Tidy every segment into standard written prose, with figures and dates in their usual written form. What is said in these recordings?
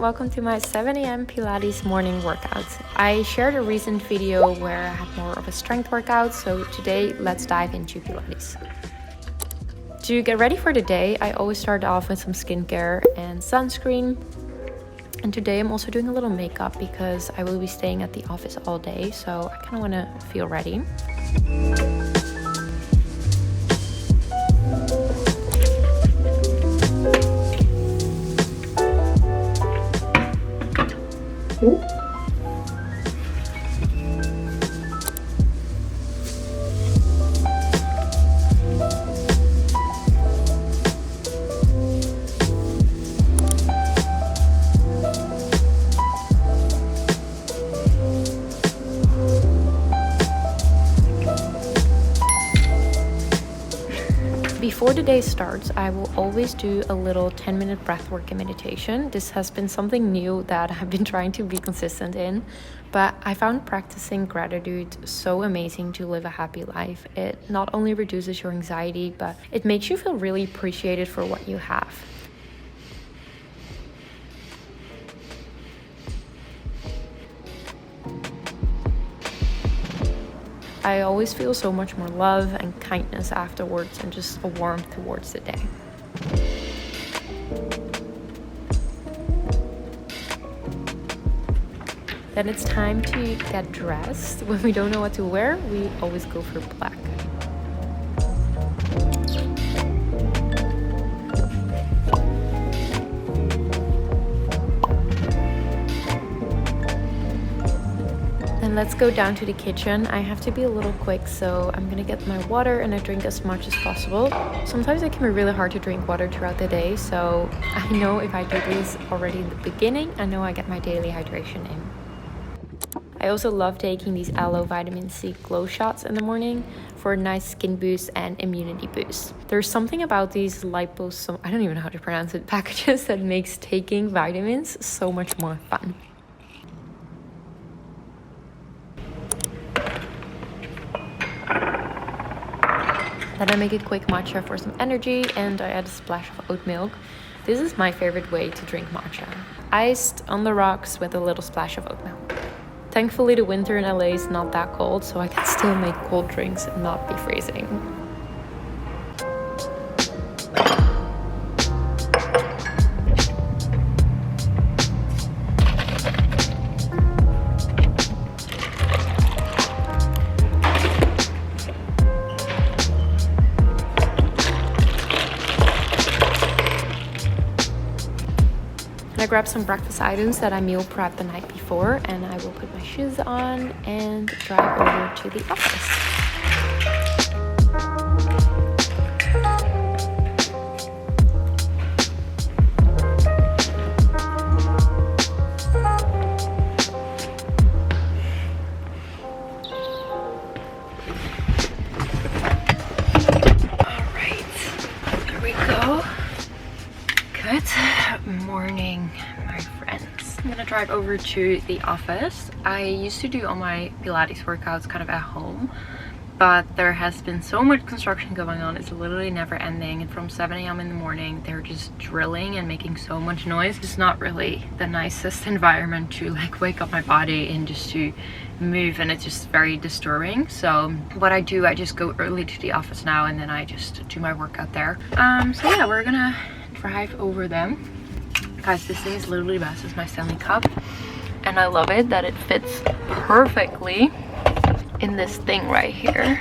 welcome to my 7 a.m. Pilates morning workout. I shared a recent video where I had more of a strength workout, so today let's dive into Pilates. To get ready for the day, I always start off with some skincare and sunscreen. And today I'm also doing a little makeup because I will be staying at the office all day, so I kind of want to feel ready. Before the day starts, I will always do a little 10-minute breathwork and meditation. This has been something new that I've been trying to be consistent in, but I found practicing gratitude so amazing to live a happy life. It not only reduces your anxiety, but it makes you feel really appreciated for what you have. I always feel so much more love and kindness afterwards and just a warmth towards the day. Then it's time to get dressed. When we don't know what to wear, we always go for black. Let's go down to the kitchen. I have to be a little quick, so I'm gonna get my water and I drink as much as possible. Sometimes it can be really hard to drink water throughout the day, so I know if I do this already in the beginning, I know I get my daily hydration in. I also love taking these aloe vitamin C glow shots in the morning for a nice skin boost and immunity boost. There's something about these I don't even know how to pronounce it, packages that makes taking vitamins so much more fun. Then I make a quick matcha for some energy and I add a splash of oat milk. This is my favorite way to drink matcha. Iced on the rocks with a little splash of oat milk. Thankfully the winter in LA is not that cold, so I can still make cold drinks and not be freezing. I grab some breakfast items that I meal prepped the night before, and I will put my shoes on and drive over to the office. All right, here we go. Good morning, my friends. I'm gonna drive over to the office. I used to do all my Pilates workouts kind of at home, but there has been so much construction going on. It's literally never ending, and from 7 a.m. in the morning they're just drilling and making so much noise. It's not really the nicest environment to like wake up my body and just to move, and it's just very disturbing. So what I do, I just go early to the office now and then I just do my workout there. So yeah, we're gonna drive over them. Guys, this thing is literally best. It's my Stanley Cup and I love it that it fits perfectly in this thing right here,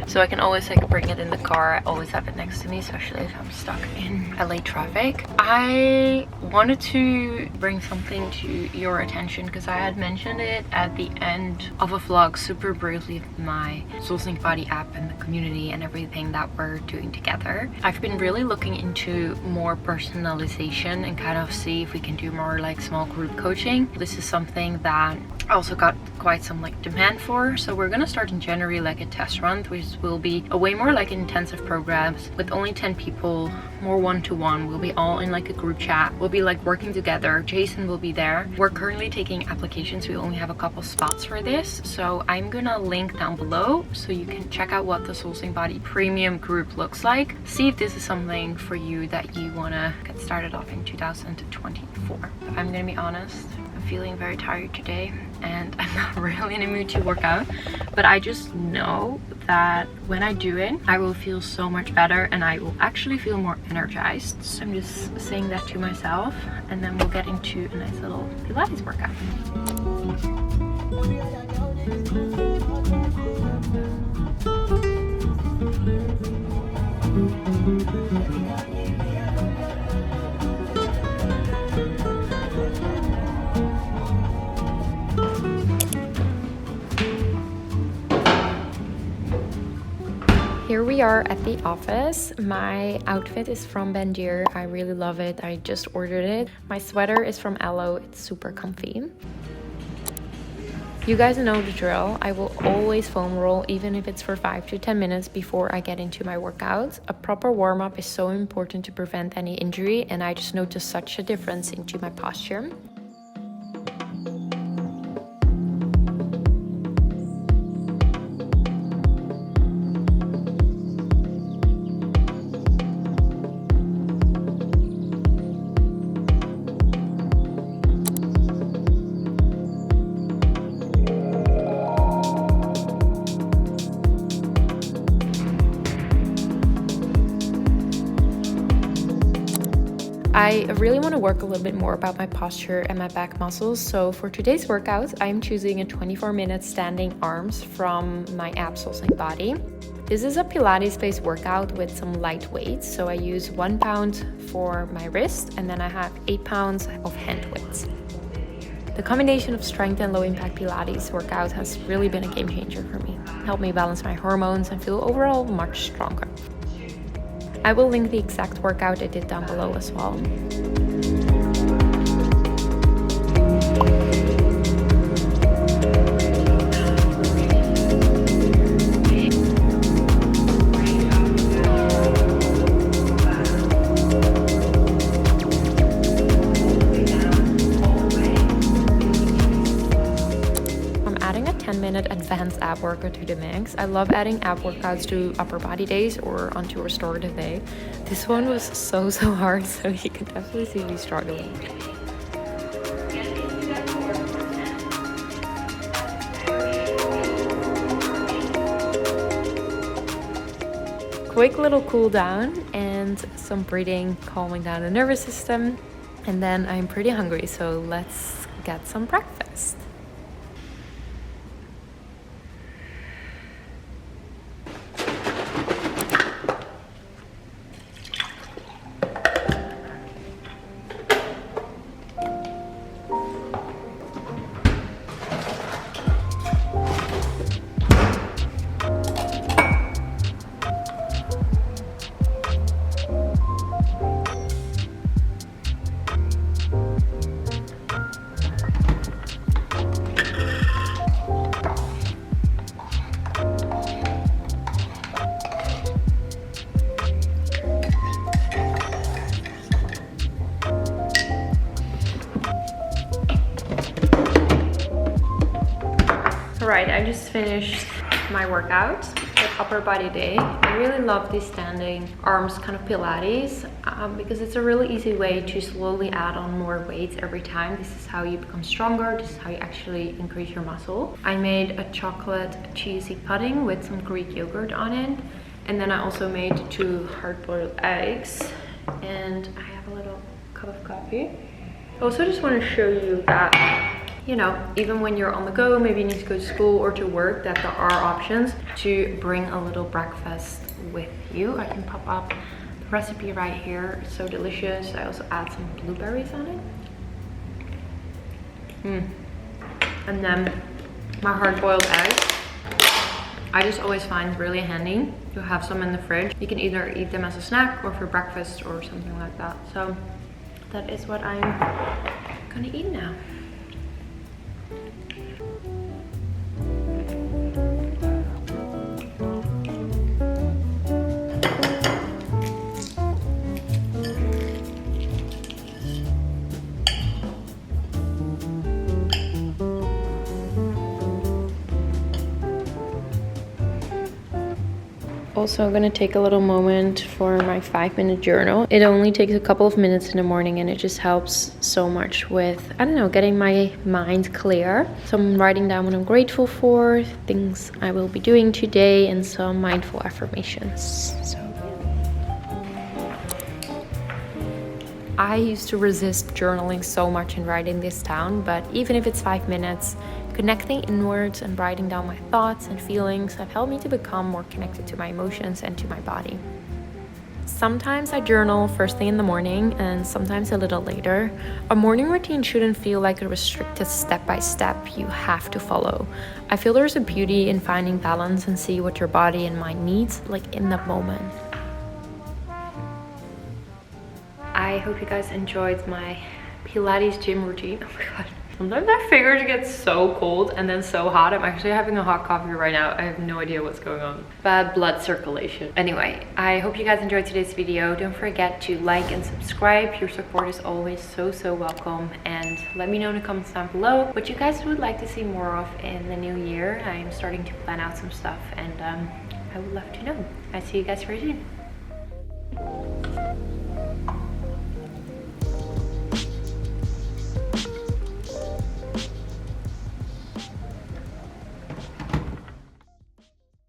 so I can always like bring it in the car. I always have it next to me, especially if I'm stuck in LA traffic. I wanted to bring something to your attention because I had mentioned it at the end of a vlog super briefly of my Soul Sync Body app and the community and everything that we're doing together. I've been really looking into more personalization and kind of see if we can do more like small group coaching. This is something that I also got quite some like demand for, so we're gonna start in January like a test run, which will be a way more like intensive programs with only 10 people, more one-to-one. We'll be all in like a group chat. We'll be like working together. Jason will be there. We're currently taking applications. We only have a couple spots for this, so I'm gonna link down below so you can check out what the Soul Sing Body premium group looks like. See if this is something for you that you want to get started off in 2024. I'm gonna be honest, I'm feeling very tired today and I'm not really in the mood to work out, but I just know that when I do it, I will feel so much better and I will actually feel more energized. So I'm just saying that to myself, and then we'll get into a nice little Pilates workout. Here we are at the office. My outfit is from Bandier. I really love it. I just ordered it. My sweater is from Aloe. It's super comfy. You guys know the drill. I will always foam roll, even if it's for 5 to 10 minutes before I get into my workouts. A proper warm-up is so important to prevent any injury, and I just noticed such a difference into my posture. I really want to work a little bit more about my posture and my back muscles, so for today's workout, I'm choosing a 24-minute standing arms from my app Soul Sing Body. This is a Pilates-based workout with some light weights, so I use 1 pound for my wrist and then I have 8 pounds of hand weights. The combination of strength and low-impact Pilates workout has really been a game changer for me. It helped me balance my hormones and feel overall much stronger. I will link the exact workout I did down below as well. Advanced ab workout to the max. I love adding ab workouts to upper body days or onto a restorative day. This one was so hard, so you can definitely see me struggling. Quick little cool down and some breathing, calming down the nervous system. And then I'm pretty hungry, so let's get some breakfast. Alright, I just finished my workout with upper body day. I really love these standing arms kind of Pilates because it's a really easy way to slowly add on more weights every time. This is how you become stronger. This is how you actually increase your muscle. I made a chocolate cheesy pudding with some Greek yogurt on it. And then I also made 2 hard-boiled eggs. And I have a little cup of coffee. I also just want to show you that, you know, even when you're on the go, maybe you need to go to school or to work, that there are options to bring a little breakfast with you. I can pop up the recipe right here. It's so delicious. I also add some blueberries on it. And then my hard-boiled eggs. I just always find really handy to have some in the fridge. You can either eat them as a snack or for breakfast or something like that. So that is what I'm gonna eat now. Also, I'm gonna take a little moment for my 5-minute journal. It only takes a couple of minutes in the morning and it just helps so much with, I don't know, getting my mind clear. So I'm writing down what I'm grateful for, things I will be doing today, and some mindful affirmations. So I used to resist journaling so much and writing this down, but even if it's 5 minutes, connecting inwards and writing down my thoughts and feelings have helped me to become more connected to my emotions and to my body. Sometimes I journal first thing in the morning and sometimes a little later. A morning routine shouldn't feel like a restricted step-by-step you have to follow. I feel there's a beauty in finding balance and see what your body and mind needs, like in that moment. I hope you guys enjoyed my Pilates gym routine. Oh my god. Sometimes my fingers get so cold and then so hot. I'm actually having a hot coffee right now. I have no idea what's going on. Bad blood circulation. Anyway, I hope you guys enjoyed today's video. Don't forget to like and subscribe. Your support is always so welcome. And let me know in the comments down below what you guys would like to see more of in the new year. I am starting to plan out some stuff and I would love to know. I'll see you guys very soon.